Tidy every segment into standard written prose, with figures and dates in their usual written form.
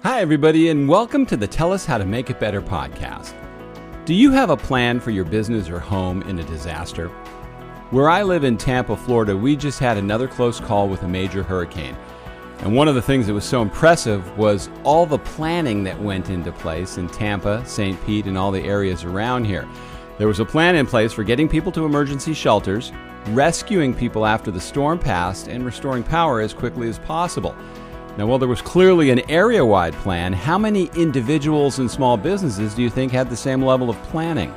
Hi, everybody, and welcome to the Tell Us How to Make It Better podcast. Do you have a plan for your business or home in a disaster? Where I live in Tampa, Florida, we just had another close call with a major hurricane. And one of the things that was so impressive was all the planning that went into place in Tampa, St. Pete, and all the areas around here. There was a plan in place for getting people to emergency shelters, rescuing people after the storm passed, and restoring power as quickly as possible. Now, while there was clearly an area-wide plan, how many individuals and small businesses do you think had the same level of planning?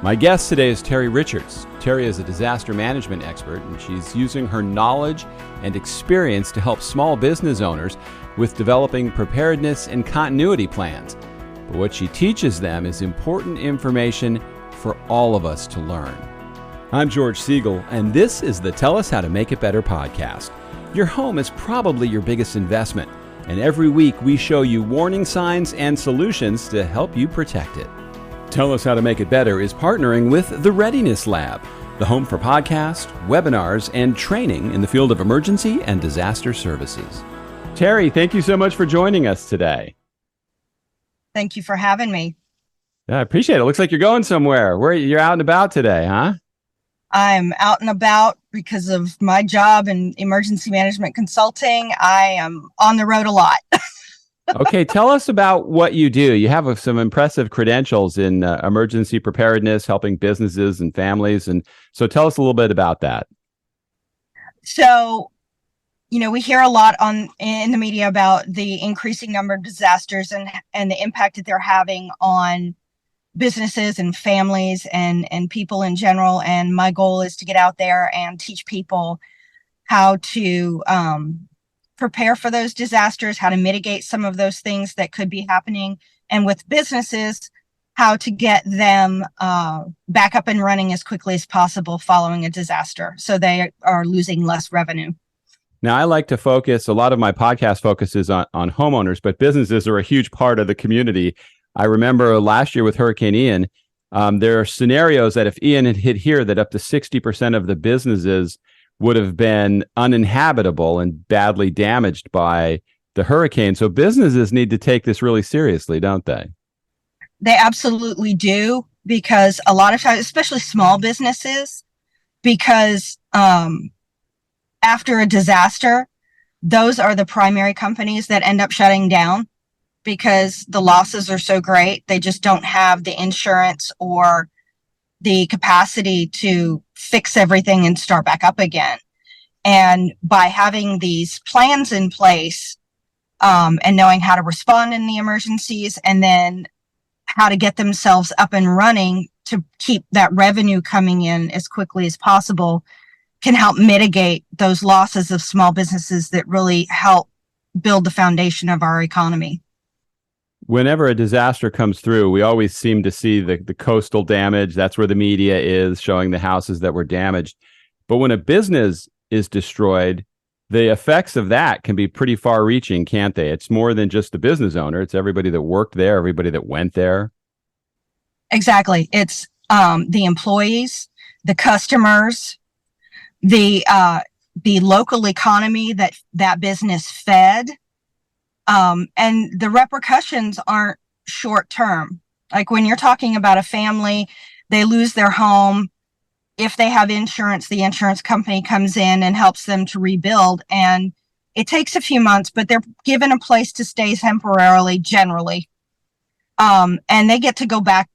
My guest today is Terri Richards. Terri is a disaster management expert, and she's using her knowledge and experience to help small business owners with developing preparedness and continuity plans. But what she teaches them is important information for all of us to learn. I'm George Siegel, and this is the Tell Us How to Make It Better podcast. Your home is probably your biggest investment, and every week we show you warning signs and solutions to help you protect it. Tell Us How to Make It Better is partnering with the Readiness Lab, the home for podcasts, webinars, and training in the field of emergency and disaster services. Terri, thank you so much for joining us today. Thank you for having me. Yeah, I appreciate it. It looks like you're going somewhere. You're out and about today, huh? I'm out and about because of my job in emergency management consulting. I am on the road a lot. Okay, tell us about what you do. You have some impressive credentials in emergency preparedness, helping businesses and families. And so tell us a little bit about that. So, we hear a lot in the media about the increasing number of disasters and the impact that they're having on businesses and families and people in general. And my goal is to get out there and teach people how to prepare for those disasters, how to mitigate some of those things that could be happening, and with businesses, how to get them back up and running as quickly as possible following a disaster so they are losing less revenue. Now, I like to focus, a lot of my podcast focuses on homeowners, but businesses are a huge part of the community. I remember last year with Hurricane Ian, there are scenarios that if Ian had hit here, that up to 60% of the businesses would have been uninhabitable and badly damaged by the hurricane. So businesses need to take this really seriously, don't they? They absolutely do, because a lot of times, especially small businesses, because after a disaster, those are the primary companies that end up shutting down, because the losses are so great. They just don't have the insurance or the capacity to fix everything and start back up again. And by having these plans in place and knowing how to respond in the emergencies, and then how to get themselves up and running to keep that revenue coming in as quickly as possible, can help mitigate those losses of small businesses that really help build the foundation of our economy. Whenever a disaster comes through, we always seem to see the coastal damage. That's where the media is showing the houses that were damaged. But when a business is destroyed, the effects of that can be pretty far reaching, can't they? It's more than just the business owner. It's everybody that worked there, everybody that went there. Exactly. It's the employees, the customers, the local economy that business fed. And the repercussions aren't short term. Like when you're talking about a family, they lose their home. If they have insurance, the insurance company comes in and helps them to rebuild. And it takes a few months, but they're given a place to stay temporarily, generally. And they get to go back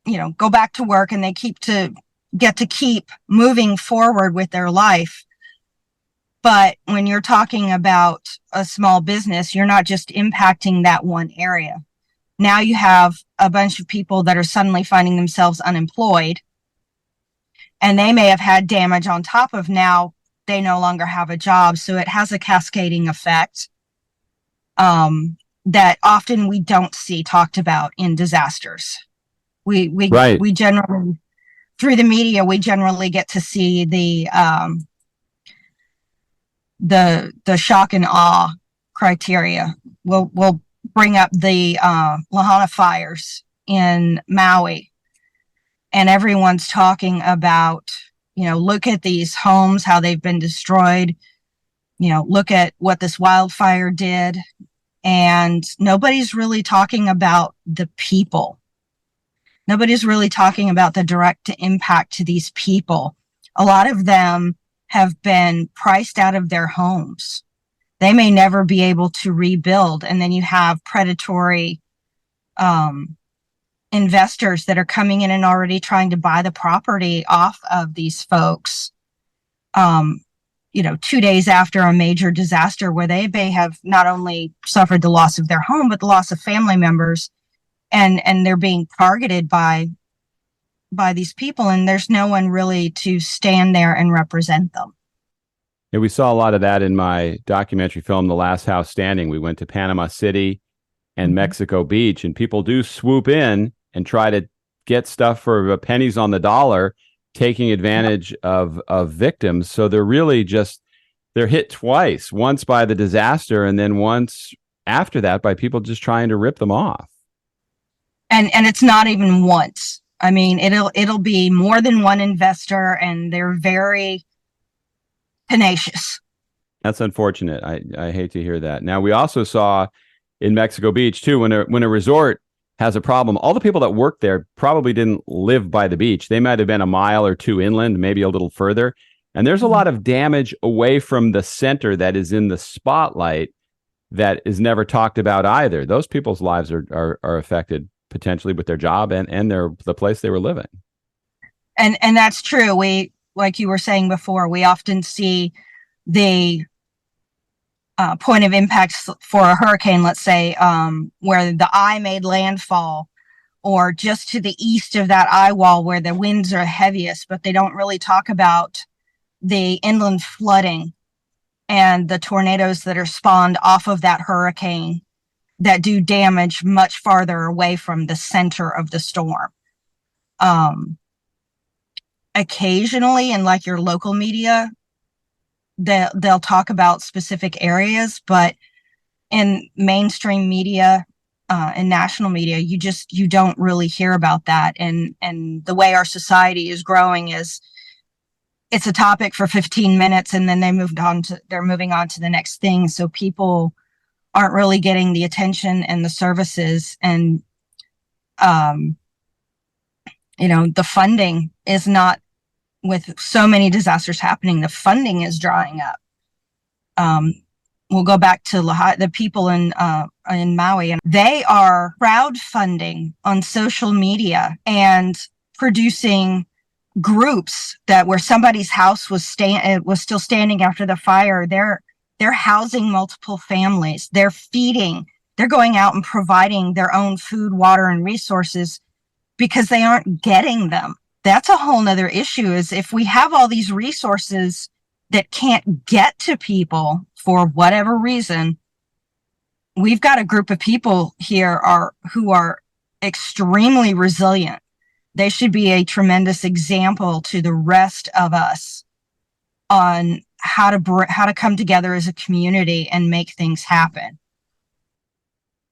to work, and they get to keep moving forward with their life. But when you're talking about a small business, you're not just impacting that one area. Now you have a bunch of people that are suddenly finding themselves unemployed, and they may have had damage on top of now they no longer have a job. So it has a cascading effect that often we don't see talked about in disasters. We generally, through the media, we generally get to see the shock and awe criteria. We'll bring up the Lahaina fires in Maui, and everyone's talking about, look at these homes, how they've been destroyed. Look at what this wildfire did. And nobody's really talking about the people. Nobody's really talking about the direct impact to these people. A lot of them have been priced out of their homes. They may never be able to rebuild. And then you have predatory investors that are coming in and already trying to buy the property off of these folks, 2 days after a major disaster where they may have not only suffered the loss of their home, but the loss of family members. And they're being targeted by these people, and there's no one really to stand there and represent them. Yeah, we saw a lot of that in my documentary film, The Last House Standing. We went to Panama City and Mexico Beach, and people do swoop in and try to get stuff for pennies on the dollar, taking advantage of victims. So they're really they're hit twice, once by the disaster and then once after that by people just trying to rip them off. And it's not even once. I mean, it'll be more than one investor, and they're very tenacious. That's unfortunate. I hate to hear that. Now, we also saw in Mexico Beach too, when a resort has a problem, all the people that work there probably didn't live by the beach. They might have been a mile or two inland, maybe a little further. And there's a lot of damage away from the center that is in the spotlight that is never talked about either. Those people's lives are affected potentially with their job and the place they were living. And that's true. We, like you were saying before, we often see the point of impact for a hurricane, let's say, where the eye made landfall, or just to the east of that eye wall where the winds are heaviest, but they don't really talk about the inland flooding and the tornadoes that are spawned off of that hurricane that do damage much farther away from the center of the storm. Occasionally, in like your local media, they'll talk about specific areas, but in mainstream media and national media, you don't really hear about that. And the way our society is growing is it's a topic for 15 minutes and then they're moving on to the next thing. So people aren't really getting the attention and the services, and the funding is not, with so many disasters happening, the funding is drying up. We'll go back to the people in Maui, and they are crowdfunding on social media and producing groups that where somebody's house was still standing after the fire. They're housing multiple families. They're going out and providing their own food, water, and resources because they aren't getting them. That's a whole nother issue, is if we have all these resources that can't get to people for whatever reason, we've got a group of people here who are extremely resilient. They should be a tremendous example to the rest of us on how to come together as a community and make things happen.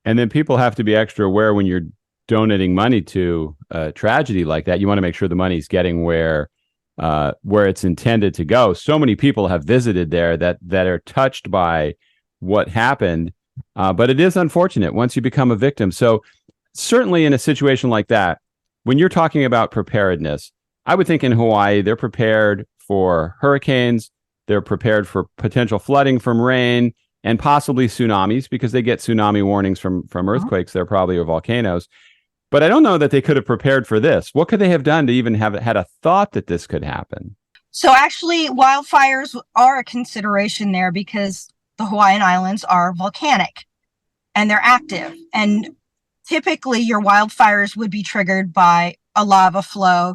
And then people have to be extra aware when you're donating money to a tragedy like that. You want to make sure the money's getting where it's intended to go. So many people have visited there that are touched by what happened, but it is unfortunate once you become a victim. So certainly in a situation like that, when you're talking about preparedness, I would think in Hawaii, they're prepared for hurricanes, they're prepared for potential flooding from rain, and possibly tsunamis, because they get tsunami warnings from earthquakes there probably, or volcanoes. But I don't know that they could have prepared for this. What could they have done to even have had a thought that this could happen? So actually, wildfires are a consideration there because the Hawaiian Islands are volcanic and they're active. And typically your wildfires would be triggered by a lava flow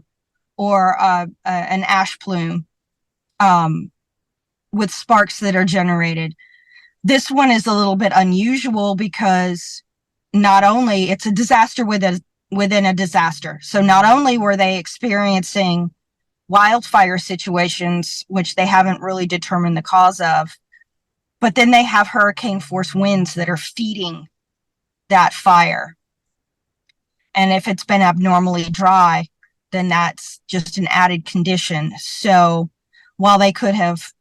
or an ash plume with sparks that are generated. This one is a little bit unusual because not only it's a disaster within a disaster. So not only were they experiencing wildfire situations, which they haven't really determined the cause of, but then they have hurricane force winds that are feeding that fire. And if it's been abnormally dry, then that's just an added condition. So while they could have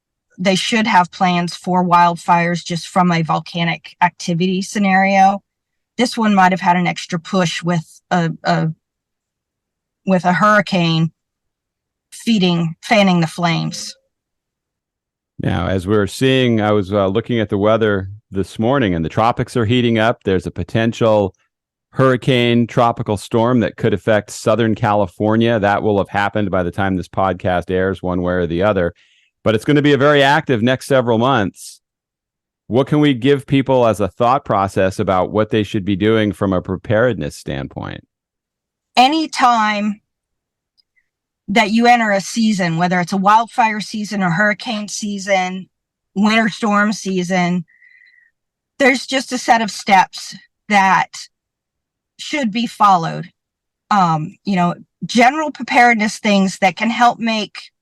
they should have plans for wildfires just from a volcanic activity scenario. This one might have had an extra push with a hurricane fanning the flames. Now, as we're seeing, I was looking at the weather this morning, and the tropics are heating up. There's a potential hurricane tropical storm that could affect Southern California. That will have happened by the time this podcast airs, one way or the other. But it's going to be a very active next several months. What can we give people as a thought process about what they should be doing from a preparedness standpoint? Anytime that you enter a season, whether it's a wildfire season or hurricane season, winter storm season, there's just a set of steps that should be followed. General preparedness things that can help make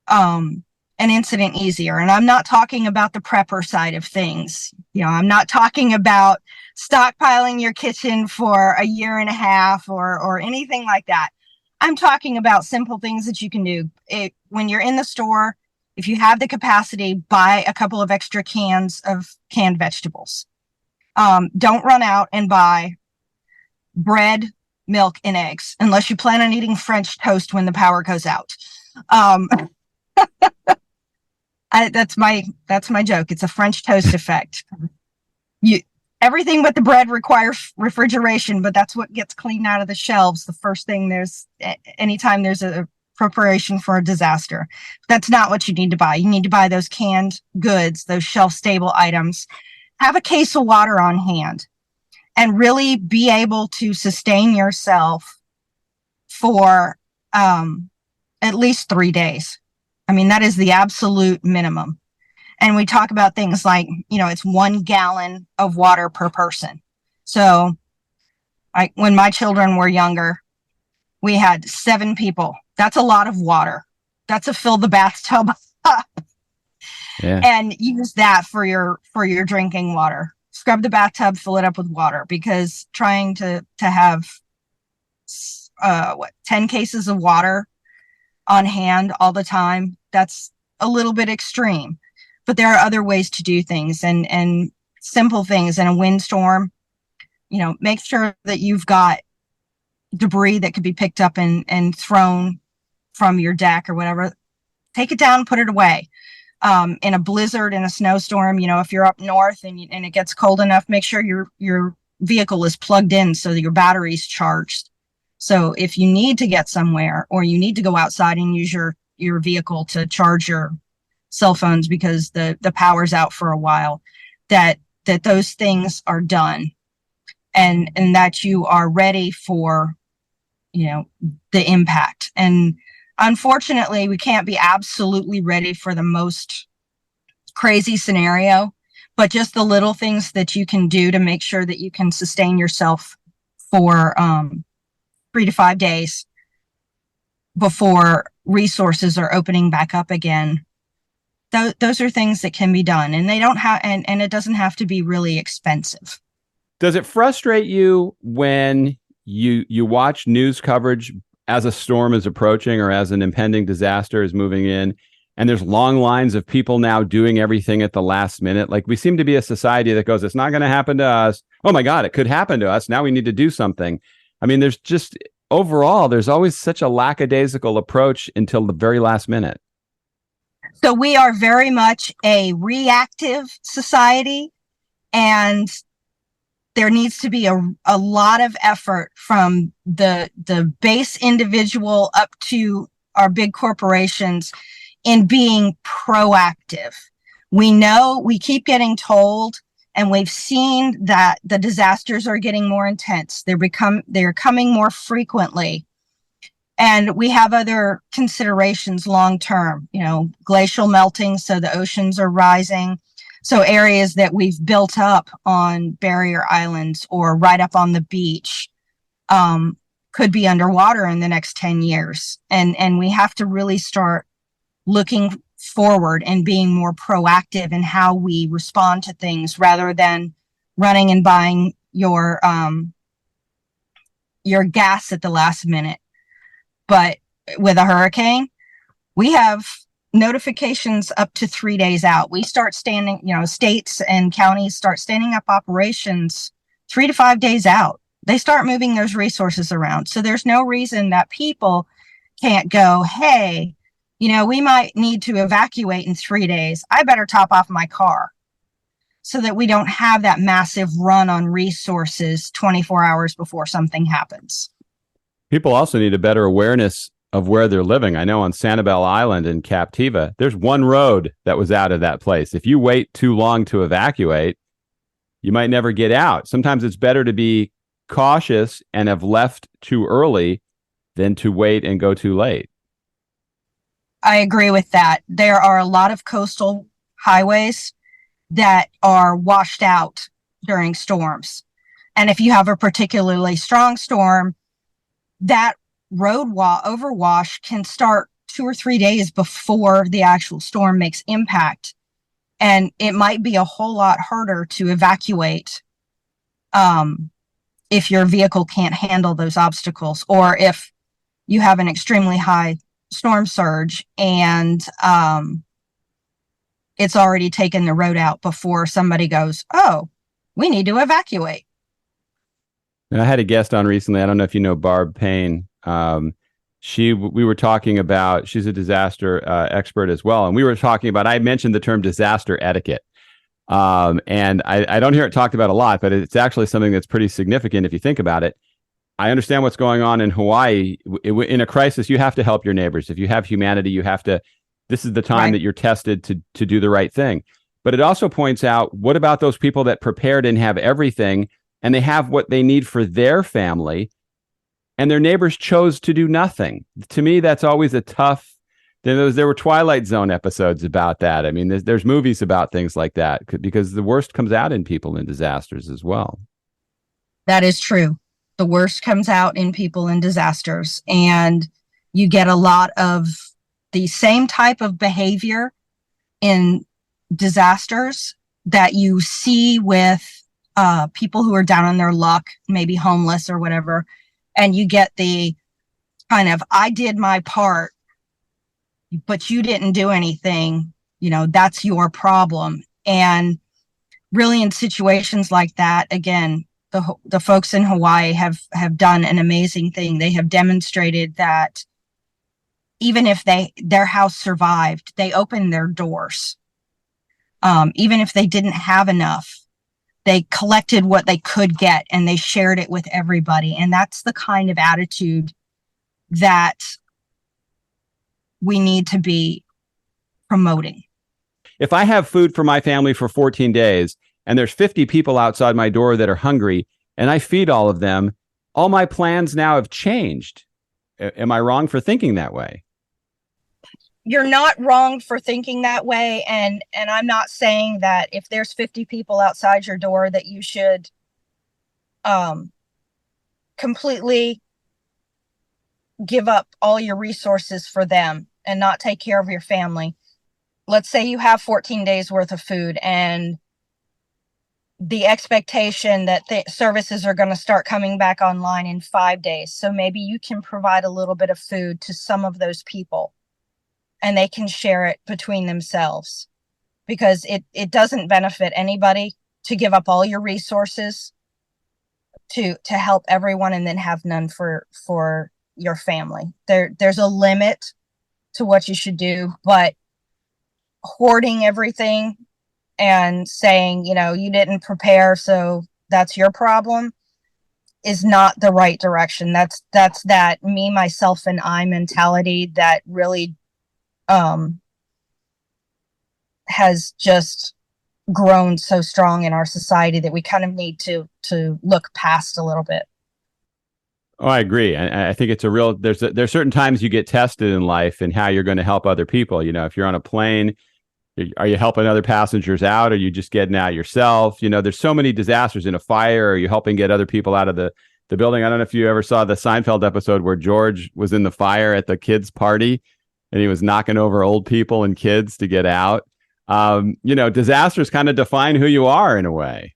an incident easier. And I'm not talking about the prepper side of things. I'm not talking about stockpiling your kitchen for a year and a half or anything like that. I'm talking about simple things that you can do. When you're in the store, if you have the capacity, buy a couple of extra cans of canned vegetables. Don't run out and buy bread, milk, and eggs, unless you plan on eating French toast when the power goes out. That's my joke. It's a French toast effect. Everything but the bread requires refrigeration, but that's what gets cleaned out of the shelves the first thing anytime there's a preparation for a disaster. That's not what you need to buy. You need to buy those canned goods, those shelf-stable items. Have a case of water on hand and really be able to sustain yourself for at least 3 days. I mean, that is the absolute minimum. And we talk about things like, it's 1 gallon of water per person. So when my children were younger, we had 7 people. That's a lot of water. That's a fill the bathtub up. Yeah. And use that for your drinking water. Scrub the bathtub, fill it up with water, because trying to have 10 cases of water on hand all the time, that's a little bit extreme. But there are other ways to do things and simple things in a windstorm. Make sure that you've got debris that could be picked up and thrown from your deck or whatever. Take it down, put it away. In a blizzard, in a snowstorm, if you're up north and it gets cold enough, make sure your vehicle is plugged in so that your battery's charged. So if you need to get somewhere or you need to go outside and use your vehicle to charge your cell phones because the power's out for a while, that those things are done and that you are ready for, the impact. And unfortunately, we can't be absolutely ready for the most crazy scenario, but just the little things that you can do to make sure that you can sustain yourself for 3 to 5 days before resources are opening back up again. Those are things that can be done, and they don't have, and it doesn't have to be really expensive. Does it frustrate you when you watch news coverage as a storm is approaching or as an impending disaster is moving in, and there's long lines of people now doing everything at the last minute? Like, we seem to be a society that goes, it's not going to happen to us. Oh my God, it could happen to us. Now we need to do something. I mean, there's always such a lackadaisical approach until the very last minute. So we are very much a reactive society, and there needs to be a lot of effort from the base individual up to our big corporations in being proactive. We keep getting told, and we've seen that the disasters are getting more intense. They're coming more frequently. And we have other considerations long term, glacial melting, so the oceans are rising. So areas that we've built up on barrier islands or right up on the beach could be underwater in the next 10 years. And we have to really start looking forward and being more proactive in how we respond to things, rather than running and buying your gas at the last minute. But with a hurricane, we have notifications up to 3 days out. We start standing, states and counties start standing up operations 3 to 5 days out. They start moving those resources around. So there's no reason that people can't go, hey, we might need to evacuate in 3 days. I better top off my car, so that we don't have that massive run on resources 24 hours before something happens. People also need a better awareness of where they're living. I know on Sanibel Island in Captiva, there's one road that was out of that place. If you wait too long to evacuate, you might never get out. Sometimes it's better to be cautious and have left too early than to wait and go too late. I agree with that. There are a lot of coastal highways that are washed out during storms. And if you have a particularly strong storm, that road overwash can start 2 or 3 days before the actual storm makes impact. And it might be a whole lot harder to evacuate if your vehicle can't handle those obstacles, or if you have an extremely high storm surge and it's already taken the road out before somebody goes, oh, we need to evacuate. And I had a guest on recently. I don't know if you know Barb Payne. We were talking about, she's a disaster expert as well. And we were talking about, I mentioned the term disaster etiquette. And I don't hear it talked about a lot, but it's actually something that's pretty significant if you think about it. I understand what's going on in Hawaii. In a crisis, you have to help your neighbors. If you have humanity, you have to, this is the time that you're tested to do the right thing. But it also points out, what about those people that prepared and have everything, and they have what they need for their family, and their neighbors chose to do nothing? To me, that's always a tough. There were Twilight Zone episodes about that. I mean, there's movies about things like that, because the worst comes out in people in disasters as well. That is true. The worst comes out in people in disasters, and you get a lot of the same type of behavior in disasters that you see with people who are down on their luck, maybe homeless or whatever. And you get the kind of, I did my part, but you didn't do anything. That's your problem. And really, in situations like that, again, the folks in Hawaii have done an amazing thing. They have demonstrated that even if their house survived, they opened their doors. Even if they didn't have enough, they collected what they could get and they shared it with everybody. And that's the kind of attitude that we need to be promoting. If I have food for my family for 14 days and there's 50 people outside my door that are hungry and I feed all of them, all my plans now have changed. Am I wrong for thinking that way? You're not wrong for thinking that way. And I'm not saying that if there's 50 people outside your door that you should completely give up all your resources for them and not take care of your family. Let's say you have 14 days worth of food, and the expectation that the services are going to start coming back online in 5 days. So maybe you can provide a little bit of food to some of those people and they can share it between themselves, because it doesn't benefit anybody to give up all your resources to help everyone and then have none for your family. There's a limit to what you should do, but hoarding everything and saying, you didn't prepare, so that's your problem, is not the right direction. That's that me, myself, and I mentality that really has just grown so strong in our society that we kind of need to look past a little bit. Oh, I agree. I think it's there's certain times you get tested in life and how you're going to help other people. If you're on a plane, are you helping other passengers out? Or are you just getting out yourself? There's so many disasters. In a fire, are you helping get other people out of the building? I don't know if you ever saw the Seinfeld episode where George was in the fire at the kids' party and he was knocking over old people and kids to get out. Disasters kind of define who you are in a way.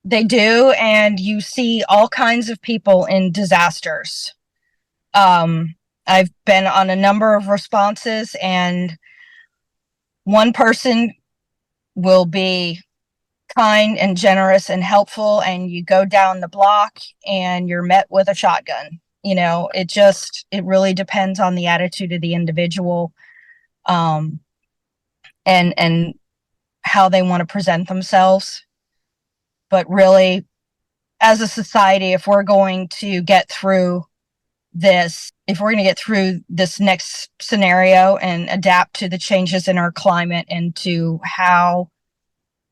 They do. And you see all kinds of people in disasters. I've been on a number of responses, and one person will be kind and generous and helpful, and you go down the block and you're met with a shotgun. It really depends on the attitude of the individual, and how they want to present themselves. But really, as a society, if we're going to get through this next scenario and adapt to the changes in our climate and to how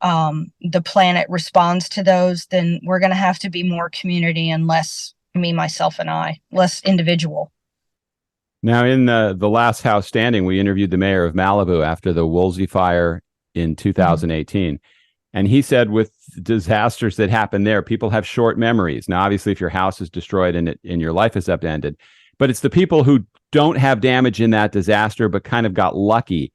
the planet responds to those, then we're going to have to be more community and less me, myself, and I, less individual. Now, in the last house standing, we interviewed the mayor of Malibu after the Woolsey fire in 2018. Mm-hmm. And he said with disasters that happen there, people have short memories. Now, obviously, if your house is destroyed and your life is upended, but it's the people who don't have damage in that disaster but kind of got lucky.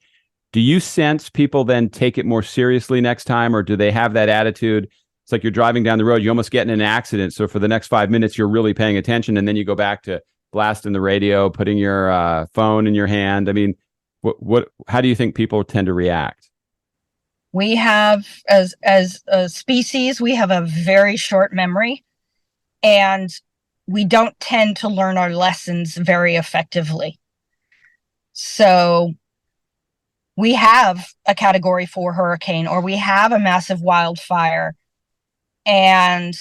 Do you sense people then take it more seriously next time, or do they have that attitude? It's like you're driving down the road, you almost get in an accident. So for the next 5 minutes, you're really paying attention. And then you go back to blasting the radio, putting your phone in your hand. I mean, how do you think people tend to react? We have, as a species, we have a very short memory, and we don't tend to learn our lessons very effectively. So we have a Category 4 hurricane, or we have a massive wildfire, and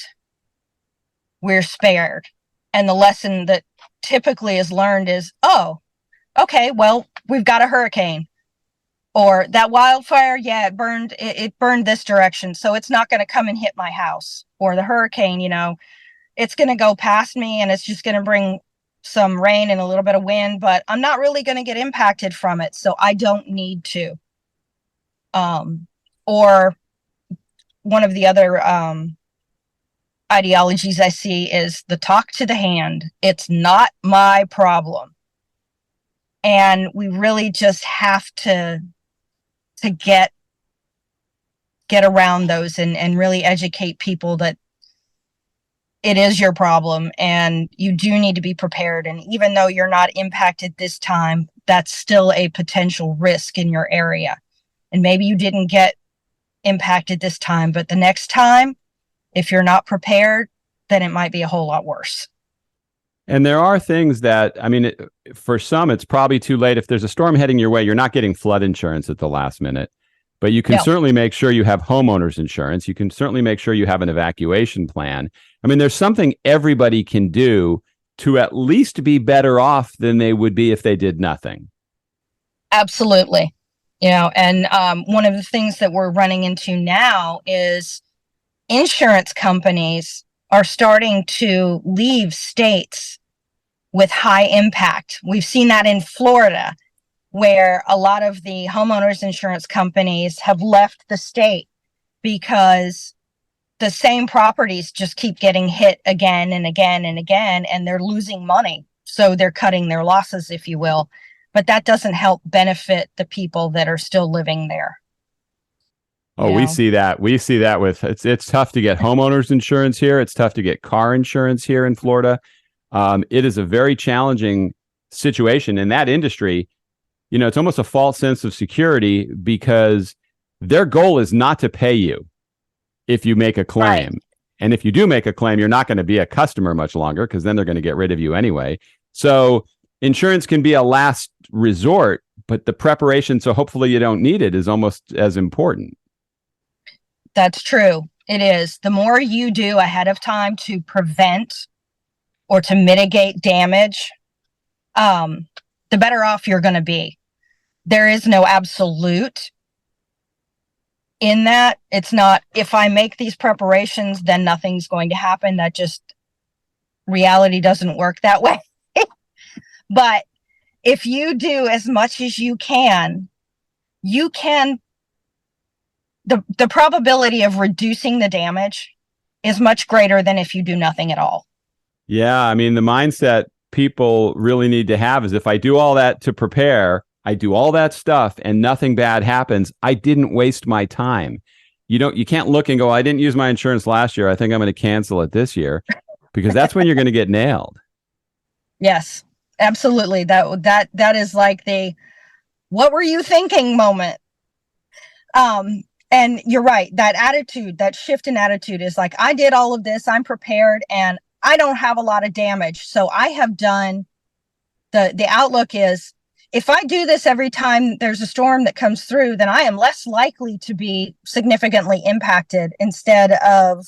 we're spared. And the lesson that typically is learned is, oh, okay, well, we've got a hurricane. Or that wildfire, yeah, it burned this direction, so it's not going to come and hit my house. Or the hurricane, it's going to go past me and it's just going to bring some rain and a little bit of wind, but I'm not really going to get impacted from it, so I don't need to. Or one of the other ideologies I see is the talk to the hand. It's not my problem. And we really just have to get around those and really educate people that it is your problem and you do need to be prepared. And even though you're not impacted this time, that's still a potential risk in your area. And maybe you didn't get impacted this time, but the next time, if you're not prepared, then it might be a whole lot worse. And there are things that, for some, it's probably too late. If there's a storm heading your way, you're not getting flood insurance at the last minute. But you can certainly make sure you have homeowners insurance. You can certainly make sure you have an evacuation plan. There's something everybody can do to at least be better off than they would be if they did nothing. Absolutely. And one of the things that we're running into now is insurance companies are starting to leave states with high impact. We've seen that in Florida, where a lot of the homeowners insurance companies have left the state because the same properties just keep getting hit again and again and again, and they're losing money. So they're cutting their losses, if you will. But that doesn't help benefit the people that are still living there. Oh, we see that. We see that with it's tough to get homeowners insurance here. It's tough to get car insurance here in Florida. It is a very challenging situation in that industry. It's almost a false sense of security because their goal is not to pay you if you make a claim. Right. And if you do make a claim, you're not going to be a customer much longer because then they're going to get rid of you anyway. So insurance can be a last resort, but the preparation, so hopefully you don't need it, is almost as important. That's true. It is. The more you do ahead of time to prevent or to mitigate damage, the better off you're going to be. There is no absolute in that. It's not, if I make these preparations, then nothing's going to happen. That just, reality doesn't work that way. But if you do as much as you can, the probability of reducing the damage is much greater than if you do nothing at all. Yeah, the mindset people really need to have is if I do all that to prepare, I do all that stuff and nothing bad happens, I didn't waste my time. You can't look and go, I didn't use my insurance last year, I think I'm going to cancel it this year, because that's when you're going to get nailed. Yes, Absolutely. That is like the what were you thinking moment. And you're right, that attitude, that shift in attitude is like, I did all of this, I'm prepared, and I don't have a lot of damage. So I have done the outlook is, if I do this every time there's a storm that comes through, then I am less likely to be significantly impacted, instead of,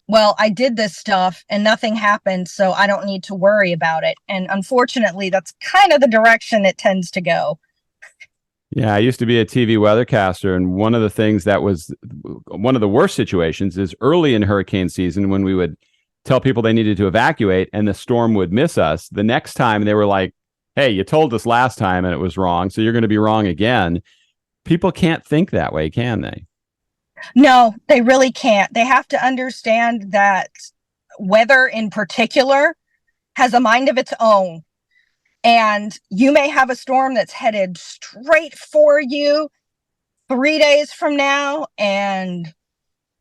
well, I did this stuff and nothing happened, so I don't need to worry about it. And unfortunately, that's kind of the direction it tends to go. Yeah, I used to be a TV weathercaster, and one of the things that was one of the worst situations is early in hurricane season when we would tell people they needed to evacuate and the storm would miss us. The next time they were like, hey, you told us last time and it was wrong, so you're going to be wrong again. People can't think that way, can they? No, they really can't. They have to understand that weather in particular has a mind of its own. And you may have a storm that's headed straight for you 3 days from now, and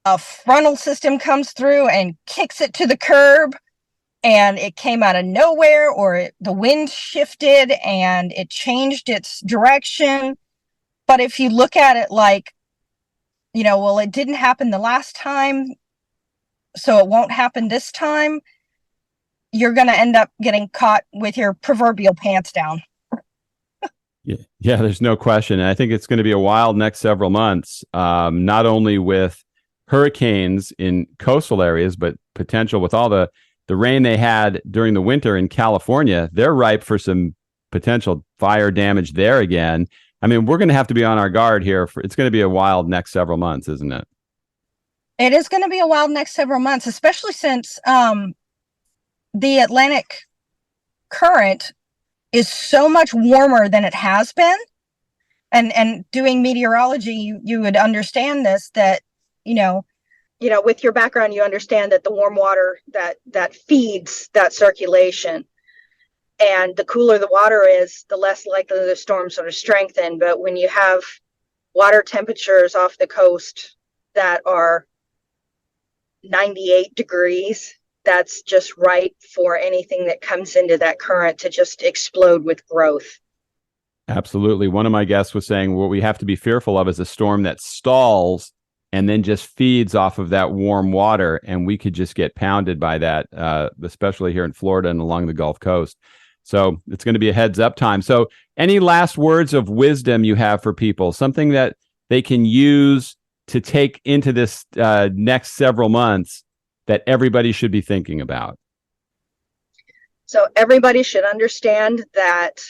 a frontal system comes through and kicks it to the curb, and it came out of nowhere, or the wind shifted and it changed its direction. But if you look at it like, well, it didn't happen the last time, so it won't happen this time, you're going to end up getting caught with your proverbial pants down. Yeah, there's no question. And I think it's going to be a wild next several months, not only with hurricanes in coastal areas, but potential with all the rain they had during the winter in California. They're ripe for some potential fire damage there again. I mean, we're going to have to be on our guard here. It's going to be a wild next several months, isn't it? It is going to be a wild next several months, especially since the Atlantic current is so much warmer than it has been. And doing meteorology, you would understand this, that, with your background, you understand that the warm water that feeds that circulation, and the cooler the water is, the less likely the storm sort of strengthen. But when you have water temperatures off the coast that are 98 degrees, that's just right for anything that comes into that current to just explode with growth. Absolutely. One of my guests was saying what we have to be fearful of is a storm that stalls and then just feeds off of that warm water, and we could just get pounded by that, especially here in Florida and along the Gulf Coast. So it's going to be a heads up time. So any last words of wisdom you have for people, something that they can use to take into this next several months that everybody should be thinking about? So everybody should understand that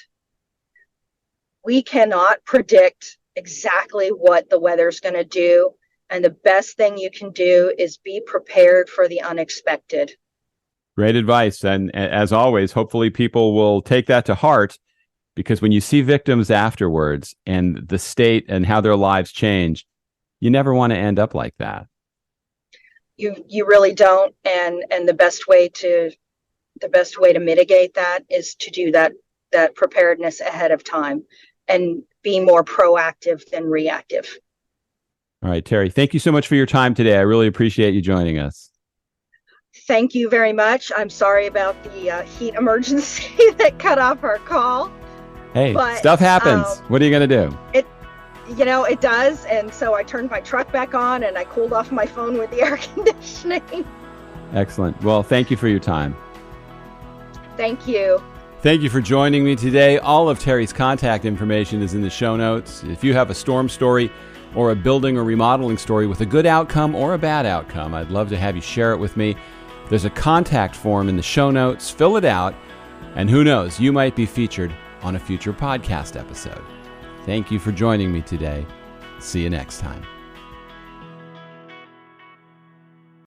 we cannot predict exactly what the weather's going to do. And the best thing you can do is be prepared for the unexpected. Great advice. And as always, hopefully people will take that to heart, because when you see victims afterwards and the state and how their lives change, you never want to end up like that. You really don't. And the best way to mitigate that is to do that preparedness ahead of time and be more proactive than reactive. All right, Terri, thank you so much for your time today. I really appreciate you joining us. Thank you very much. I'm sorry about the heat emergency that cut off our call. Hey, stuff happens. What are you going to do? It does. And so I turned my truck back on and I cooled off my phone with the air conditioning. Excellent. Well, thank you for your time. Thank you. Thank you for joining me today. All of Terri's contact information is in the show notes. If you have a storm story or a building or remodeling story with a good outcome or a bad outcome, I'd love to have you share it with me. There's a contact form in the show notes. Fill it out, and who knows, you might be featured on a future podcast episode. Thank you for joining me today. See you next time.